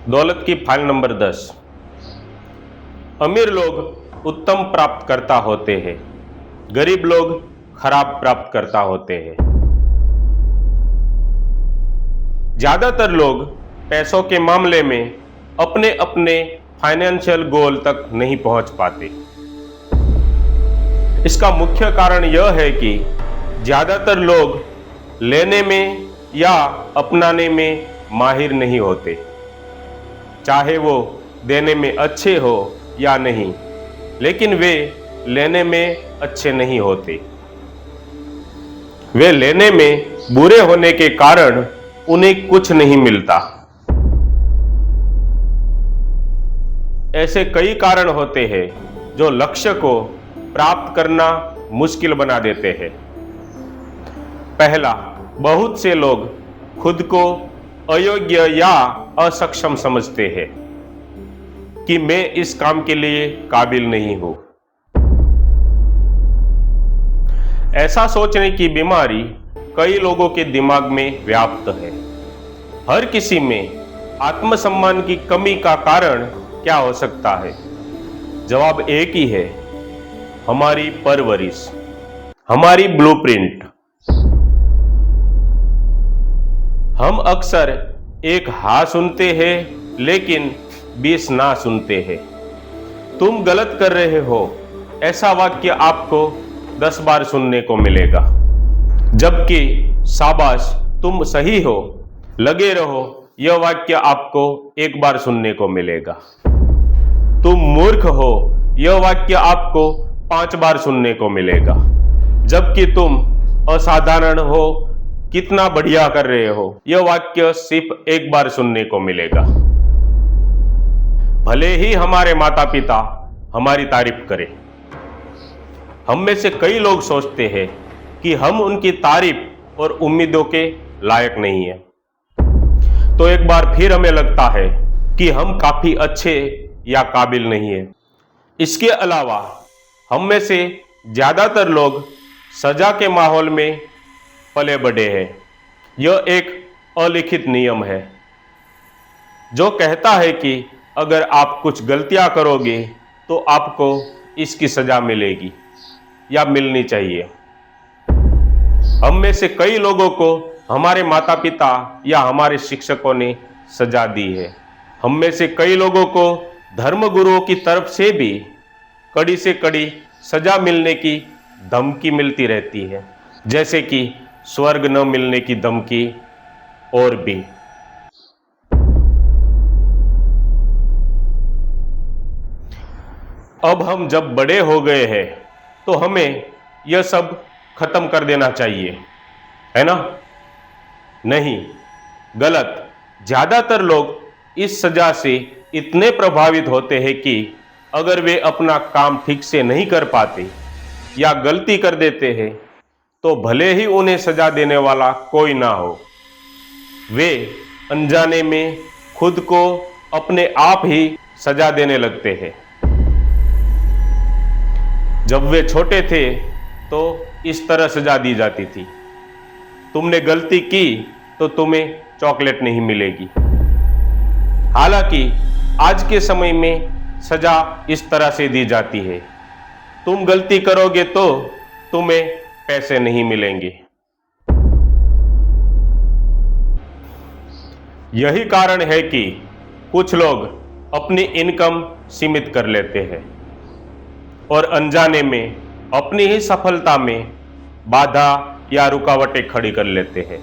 दौलत की file number 10। अमीर लोग उत्तम प्राप्तकर्ता होते हैं, गरीब लोग खराब प्राप्तकर्ता होते हैं। ज्यादातर लोग पैसों के मामले में अपने अपने फाइनेंशियल गोल तक नहीं पहुंच पाते। इसका मुख्य कारण यह है कि ज्यादातर लोग लेने में या अपनाने में माहिर नहीं होते, चाहे वो देने में अच्छे हो या नहीं, लेकिन वे लेने में अच्छे नहीं होते। वे लेने में बुरे होने के कारण उन्हें कुछ नहीं मिलता। ऐसे कई कारण होते हैं जो लक्ष्य को प्राप्त करना मुश्किल बना देते हैं। पहला, बहुत से लोग खुद को अयोग्य या असक्षम समझते हैं कि मैं इस काम के लिए काबिल नहीं हूं। ऐसा सोचने की बीमारी कई लोगों के दिमाग में व्याप्त है। हर किसी में आत्मसम्मान की कमी का कारण क्या हो सकता है? जवाब एक ही है, हमारी परवरिश, हमारी ब्लूप्रिंट। हम अक्सर एक हाँ सुनते हैं लेकिन 20 ना सुनते हैं। तुम गलत कर रहे हो, ऐसा वाक्य आपको 10 बार सुनने को मिलेगा, जबकि शाबाश तुम सही हो, लगे रहो, यह वाक्य आपको 1 बार सुनने को मिलेगा। तुम मूर्ख हो, यह वाक्य आपको 5 बार सुनने को मिलेगा, जबकि तुम असाधारण हो, कितना बढ़िया कर रहे हो, यह वाक्य सिर्फ 1 बार सुनने को मिलेगा। भले ही हमारे माता पिता हमारी तारीफ करें, हम में से कई लोग सोचते हैं कि हम उनकी तारीफ और उम्मीदों के लायक नहीं हैं। तो एक बार फिर हमें लगता है कि हम काफी अच्छे या काबिल नहीं हैं। इसके अलावा हम में से ज्यादातर लोग सजा के माहौल में पले बढ़े हैं। यह एक अलिखित नियम है जो कहता है कि अगर आप कुछ गलतियां करोगे तो आपको इसकी सजा मिलेगी या मिलनी चाहिए। हम में से कई लोगों को हमारे माता पिता या हमारे शिक्षकों ने सजा दी है। हम में से कई लोगों को धर्म गुरुओं की तरफ से भी कड़ी से कड़ी सजा मिलने की धमकी मिलती रहती है, जैसे कि स्वर्ग न मिलने की धमकी और भी। अब हम जब बड़े हो गए हैं तो हमें यह सब खत्म कर देना चाहिए, है ना? नहीं, गलत। ज्यादातर लोग इस सजा से इतने प्रभावित होते हैं कि अगर वे अपना काम ठीक से नहीं कर पाते या गलती कर देते हैं तो भले ही उन्हें सजा देने वाला कोई ना हो, वे अनजाने में खुद को अपने आप ही सजा देने लगते हैं। जब वे छोटे थे तो इस तरह सजा दी जाती थी, तुमने गलती की तो तुम्हें चॉकलेट नहीं मिलेगी। हालांकि आज के समय में सजा इस तरह से दी जाती है, तुम गलती करोगे तो तुम्हें पैसे नहीं मिलेंगे। यही कारण है कि कुछ लोग अपनी इनकम सीमित कर लेते हैं और अनजाने में अपनी ही सफलता में बाधा या रुकावटें खड़ी कर लेते हैं।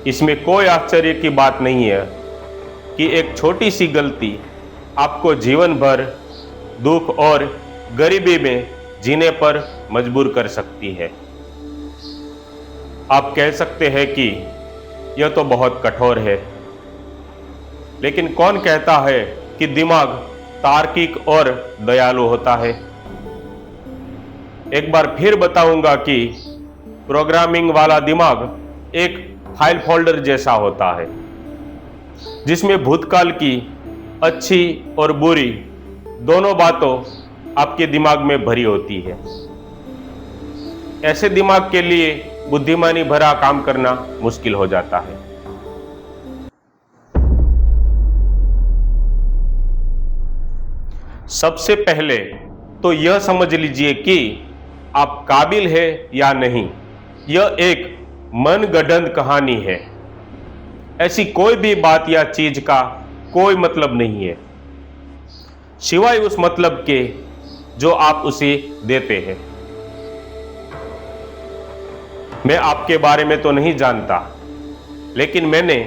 इसमें कोई आश्चर्य की बात नहीं है कि एक छोटी सी गलती आपको जीवन भर दुख और गरीबी में जीने पर मजबूर कर सकती है। आप कह सकते हैं कि यह तो बहुत कठोर है, लेकिन कौन कहता है कि दिमाग तार्किक और दयालु होता है? एक बार फिर बताऊंगा कि प्रोग्रामिंग वाला दिमाग एक फाइल फोल्डर जैसा होता है, जिसमें भूतकाल की अच्छी और बुरी दोनों बातों आपके दिमाग में भरी होती है। ऐसे दिमाग के लिए बुद्धिमानी भरा काम करना मुश्किल हो जाता है। सबसे पहले तो यह समझ लीजिए कि आप काबिल है या नहीं। यह एक मनगढ़ंत कहानी है। ऐसी कोई भी बात या चीज का कोई मतलब नहीं है सिवाय उस मतलब के जो आप उसे देते हैं। मैं आपके बारे में तो नहीं जानता, लेकिन मैंने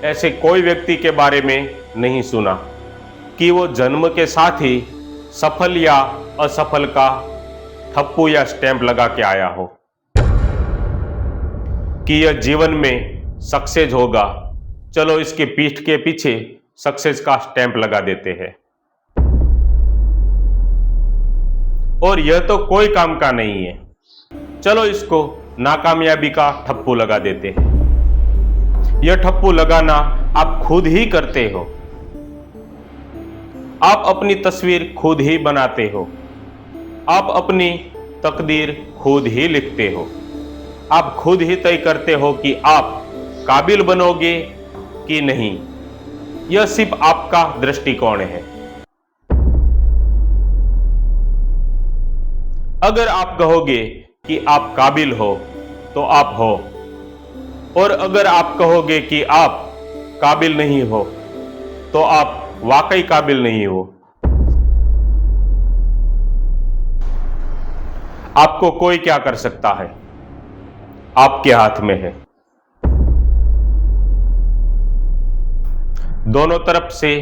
ऐसे कोई व्यक्ति के बारे में नहीं सुना कि वो जन्म के साथ ही सफल या असफल का ठप्पू या स्टैंप लगा के आया हो कि यह जीवन में सक्सेस होगा, चलो इसके पीठ के पीछे सक्सेस का स्टैंप लगा देते हैं। और यह तो कोई काम का नहीं है, चलो इसको नाकामयाबी का ठप्पू लगा देते हैं। यह ठप्पू लगाना आप खुद ही करते हो। आप अपनी तस्वीर खुद ही बनाते हो। आप अपनी तकदीर खुद ही लिखते हो। आप खुद ही तय करते हो कि आप काबिल बनोगे कि नहीं। यह सिर्फ आपका दृष्टिकोण है। अगर आप कहोगे कि आप काबिल हो तो आप हो, और अगर आप कहोगे कि आप काबिल नहीं हो तो आप वाकई काबिल नहीं हो। आपको कोई क्या कर सकता है, आपके हाथ में है। दोनों तरफ से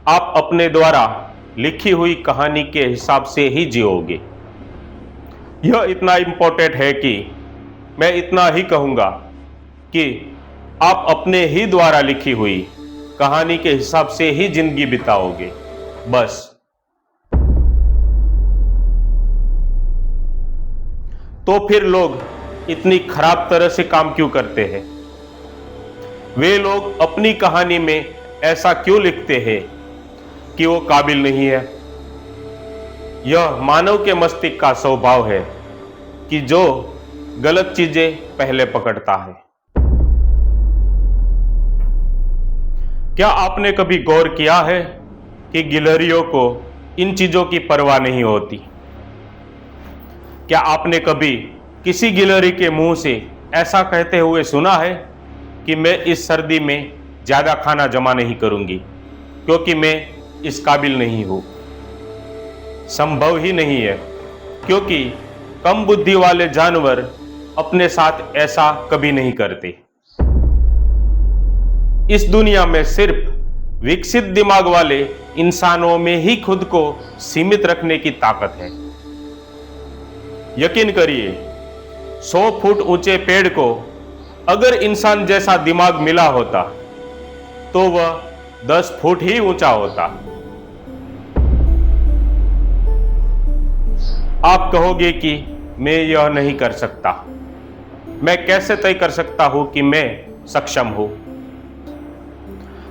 आप अपने द्वारा लिखी हुई कहानी के हिसाब से ही जियोगे। यह इतना इंपॉर्टेंट है कि मैं इतना ही कहूंगा कि आप अपने ही द्वारा लिखी हुई कहानी के हिसाब से ही जिंदगी बिताओगे, बस। तो फिर लोग इतनी खराब तरह से काम क्यों करते हैं? वे लोग अपनी कहानी में ऐसा क्यों लिखते हैं कि वो काबिल नहीं है? यह मानव के मस्तिष्क का स्वभाव है कि जो गलत चीजें पहले पकड़ता है। क्या आपने कभी गौर किया है कि गिलहरियों को इन चीजों की परवाह नहीं होती? क्या आपने कभी किसी गिलहरी के मुंह से ऐसा कहते हुए सुना है कि मैं इस सर्दी में ज्यादा खाना जमा नहीं करूंगी क्योंकि मैं इस काबिल नहीं हूं? संभव ही नहीं है, क्योंकि कम बुद्धि वाले जानवर अपने साथ ऐसा कभी नहीं करते। इस दुनिया में सिर्फ विकसित दिमाग वाले इंसानों में ही खुद को सीमित रखने की ताकत है। यकीन करिए, 100 फुट ऊंचे पेड़ को अगर इंसान जैसा दिमाग मिला होता तो वह 10 फुट ही ऊंचा होता। आप कहोगे कि मैं यह नहीं कर सकता। मैं कैसे तय कर सकता हूं कि मैं सक्षम हूं?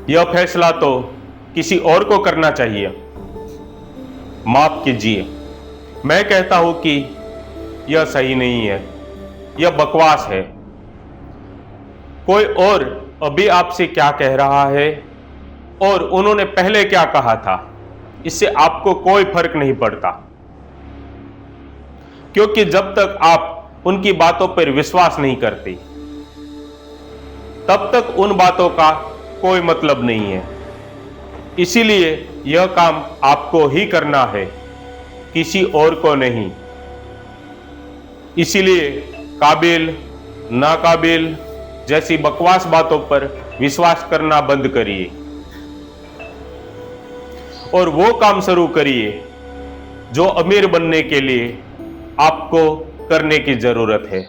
यह फैसला तो किसी और को करना चाहिए। माफ कीजिए, मैं कहता हूं कि यह सही नहीं है, यह बकवास है। कोई और अभी आपसे क्या कह रहा है और उन्होंने पहले क्या कहा था, इससे आपको कोई फर्क नहीं पड़ता, क्योंकि जब तक आप उनकी बातों पर विश्वास नहीं करते तब तक उन बातों का कोई मतलब नहीं है। इसीलिए यह काम आपको ही करना है, किसी और को नहीं। इसीलिए काबिल, नाकाबिल जैसी बकवास बातों पर विश्वास करना बंद करिए और वो काम शुरू करिए जो अमीर बनने के लिए आपको करने की जरूरत है।